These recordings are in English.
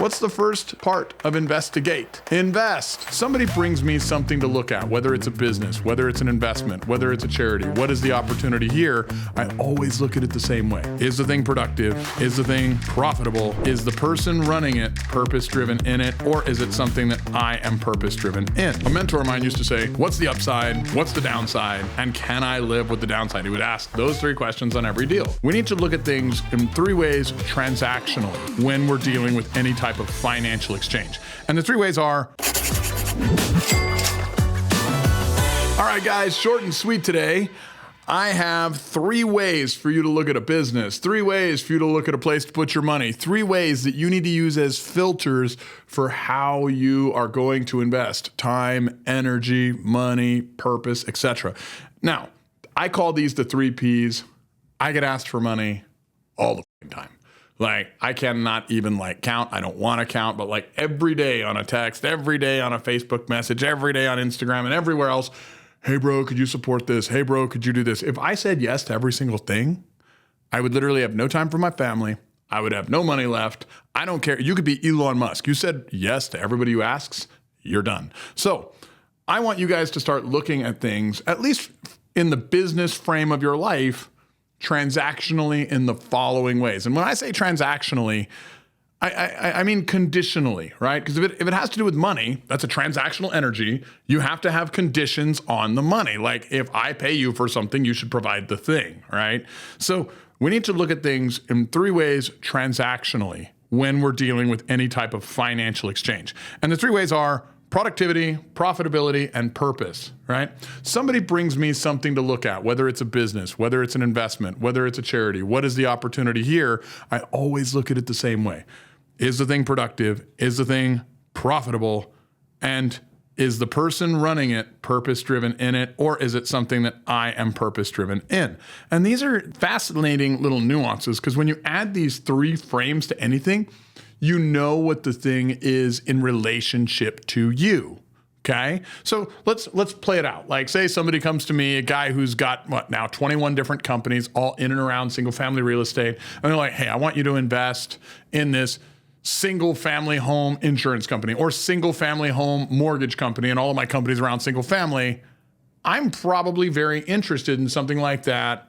What's the first part of investigate? Invest. Somebody brings me something to look at, whether it's a business, whether it's an investment, whether it's a charity. What is the opportunity here? I always look at it the same way. Is the thing productive? Is the thing profitable? Is the person running it purpose-driven in it? Or is it something that I am purpose-driven in? A mentor of mine used to say, what's the upside? What's the downside? And can I live with the downside? He would ask those three questions on every deal. We need to look at things in three ways transactionally when we're dealing with any type of financial exchange. And the three ways are... All right, guys, short and sweet today. I have three ways for you to look at a business, three ways for you to look at a place to put your money, three ways that you need to use as filters for how you are going to invest time, energy, money, purpose, etc. Now, I call these the three Ps. I get asked for money all the time. Like, I cannot even count. I don't want to count, but every day on a text, every day on a Facebook message, every day on Instagram and everywhere else. Hey bro, could you support this? Hey bro, could you do this? If I said yes to every single thing, I would literally have no time for my family. I would have no money left. I don't care. You could be Elon Musk. You said yes to everybody who asks, you're done. So I want you guys to start looking at things, at least in the business frame of your life, transactionally in the following ways. And when I say transactionally, I mean conditionally, right? Because if it has to do with money, that's a transactional energy. You have to have conditions on the money. Like, if I pay you for something, you should provide the thing, right? So we need to look at things in three ways transactionally when we're dealing with any type of financial exchange. And the three ways are productivity, profitability, and purpose, right? Somebody brings me something to look at, whether it's a business, whether it's an investment, whether it's a charity. What is the opportunity here? I always look at it the same way. Is the thing productive? Is the thing profitable? And is the person running it purpose-driven in it? Or is it something that I am purpose-driven in? And these are fascinating little nuances, because when you add these three frames to anything, you know what the thing is in relationship to you, okay? So let's play it out. Like, say somebody comes to me, a guy who's got, 21 different companies, all in and around single-family real estate, and they're like, hey, I want you to invest in this single-family home insurance company or single-family home mortgage company, and all of my companies around single-family. I'm probably very interested in something like that,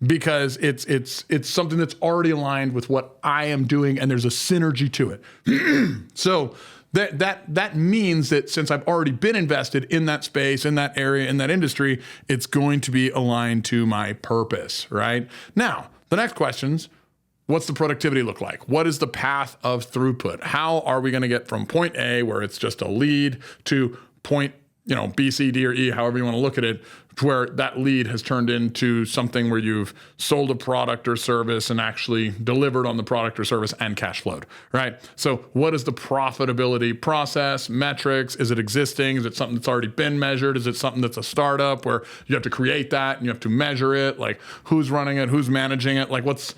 because it's something that's already aligned with what I am doing, and there's a synergy to it. So that means that since I've already been invested in that space, in that area, in that industry, it's going to be aligned to my purpose, right? Now, the next question's, what's the productivity look like? What is the path of throughput? How are we going to get from point A, where it's just a lead, to point, B, C, D, or E, however you want to look at it, to where that lead has turned into something where you've sold a product or service and actually delivered on the product or service and cash flowed, right? So what is the profitability process, metrics? Is it existing? Is it something that's already been measured? Is it something that's a startup where you have to create that and you have to measure it? Like, who's running it? Who's managing it? Like, what's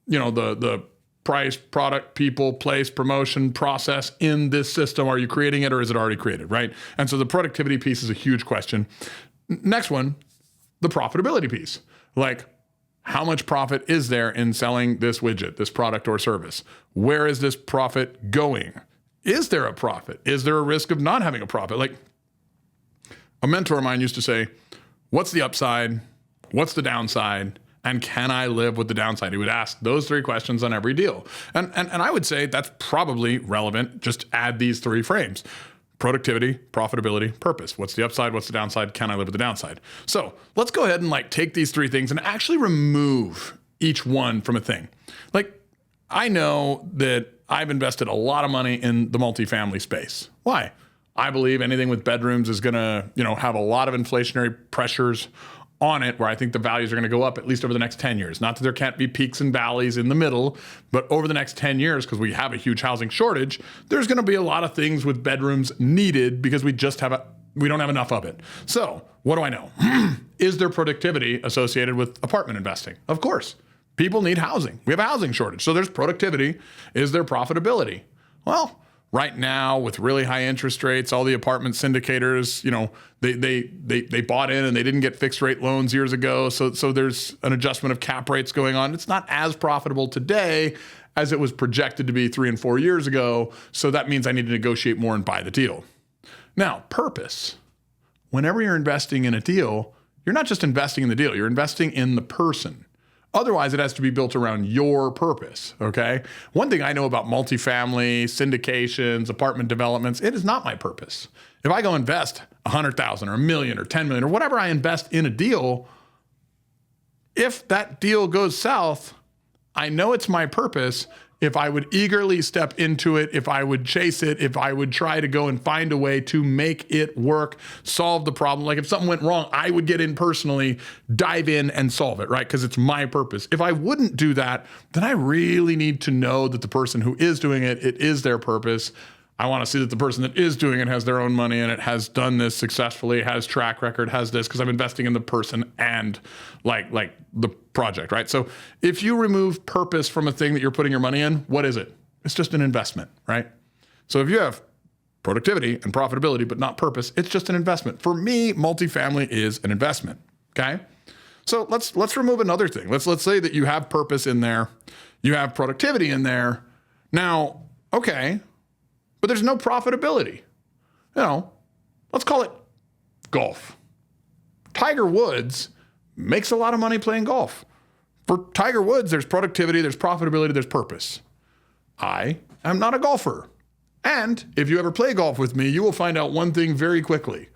the price, product, people, place, promotion, process in this system? Are you creating it, or is it already created, right? And so the productivity piece is a huge question. Next one, the profitability piece. Like, how much profit is there in selling this widget, this product or service? Where is this profit going? Is there a profit? Is there a risk of not having a profit? Like, a mentor of mine used to say, what's the upside? What's the downside? And can I live with the downside? He would ask those three questions on every deal. And I would say that's probably relevant. Just add these three frames: productivity, profitability, purpose. What's the upside? What's the downside? Can I live with the downside? So let's go ahead and take these three things and actually remove each one from a thing. Like, I know that I've invested a lot of money in the multifamily space. Why? I believe anything with bedrooms is gonna, have a lot of inflationary pressures on it, where I think the values are going to go up at least over the next 10 years. Not that there can't be peaks and valleys in the middle, but over the next 10 years, because we have a huge housing shortage, there's going to be a lot of things with bedrooms needed, because we don't have enough of it. So what do I know? Is there productivity associated with apartment investing? Of course. People need housing. We have a housing shortage. So there's productivity. Is there profitability? Well, right now, with really high interest rates, all the apartment syndicators, they bought in and they didn't get fixed rate loans years ago. So there's an adjustment of cap rates going on. It's not as profitable today as it was projected to be 3 and 4 years ago. So that means I need to negotiate more and buy the deal. Now, purpose. Whenever you're investing in a deal, you're not just investing in the deal, you're investing in the person. Otherwise, it has to be built around your purpose, okay? One thing I know about multifamily, syndications, apartment developments, it is not my purpose. If I go invest $100,000 or $1 million or $10 million or whatever I invest in a deal, if that deal goes south, I know it's my purpose. If I would eagerly step into it, if I would chase it, if I would try to go and find a way to make it work, solve the problem. Like if something went wrong, I would get in personally, dive in and solve it, right? Because it's my purpose. If I wouldn't do that, then I really need to know that the person who is doing it, it is their purpose. I want to see that the person that is doing it has their own money and it has done this successfully, has track record, has this, because I'm investing in the person and like the project, right? So if you remove purpose from a thing that you're putting your money in, what is it? It's just an investment, right? So if you have productivity and profitability, but not purpose, it's just an investment. For me, multifamily is an investment, okay? So let's remove another thing. Let's say that you have purpose in there, you have productivity in there. Now, okay, but there's no profitability. Let's call it golf. Tiger Woods makes a lot of money playing golf. For Tiger Woods, there's productivity, there's profitability, there's purpose. I am not a golfer. And if you ever play golf with me, you will find out one thing very quickly.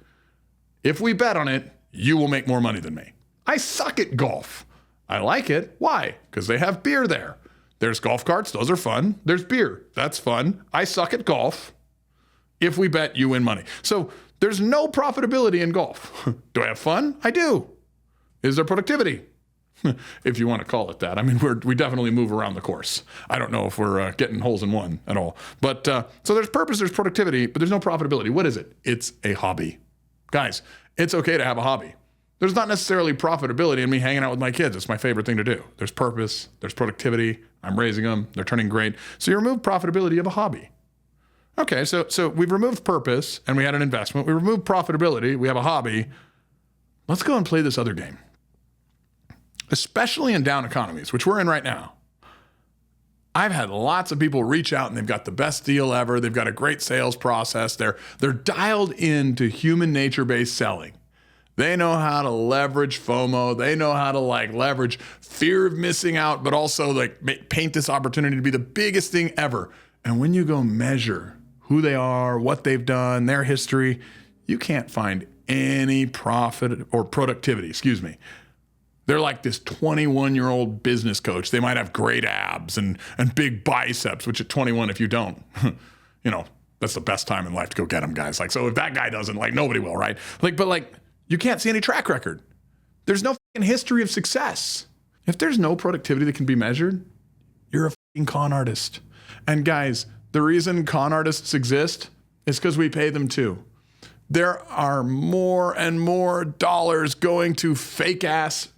If we bet on it, you will make more money than me. I suck at golf. I like it. Why? Because they have beer there. There's golf carts. Those are fun. There's beer. That's fun. I suck at golf. If we bet, you win money. So there's no profitability in golf. Do I have fun? I do. Is there productivity? If you want to call it that. I mean, we definitely move around the course. I don't know if we're getting holes in one at all. But so there's purpose, there's productivity, but there's no profitability. What is it? It's a hobby. Guys, it's okay to have a hobby. There's not necessarily profitability in me hanging out with my kids. It's my favorite thing to do. There's purpose, there's productivity. I'm raising them. They're turning great. So you remove profitability of a hobby. Okay, so we've removed purpose and we had an investment. We removed profitability. We have a hobby. Let's go and play this other game. Especially in down economies, which we're in right now. I've had lots of people reach out and they've got the best deal ever. They've got a great sales process. They're dialed into human nature-based selling. They know how to leverage FOMO. They know how to leverage fear of missing out, but also paint this opportunity to be the biggest thing ever. And when you go measure who they are, what they've done, their history, you can't find any profit or productivity, They're like this 21-year-old business coach. They might have great abs and big biceps, which at 21, if you don't, that's the best time in life to go get them, guys. So if that guy doesn't, nobody will, right? But you can't see any track record. There's no history of success. If there's no productivity that can be measured, you're a con artist. And guys, the reason con artists exist is because we pay them too. There are more and more dollars going to fake ass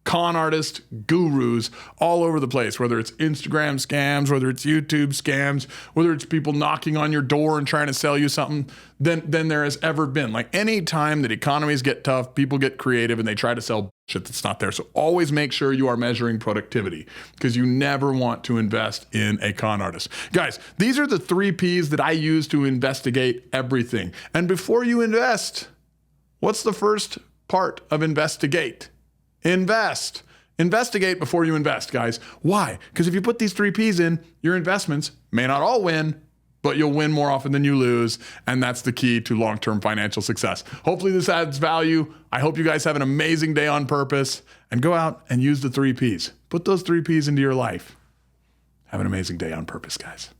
con artist gurus all over the place, whether it's Instagram scams, whether it's YouTube scams, whether it's people knocking on your door and trying to sell you something, than there has ever been. Any time that economies get tough, people get creative and they try to sell shit that's not there. So always make sure you are measuring productivity because you never want to invest in a con artist. Guys, these are the 3 Ps that I use to investigate everything. And before you invest, what's the first part of investigate? Invest. Investigate before you invest, guys. Why? Because if you put these 3 Ps in, your investments may not all win, but you'll win more often than you lose. And that's the key to long-term financial success. Hopefully this adds value. I hope you guys have an amazing day on purpose and go out and use the 3 Ps. Put those 3 Ps into your life. Have an amazing day on purpose, guys.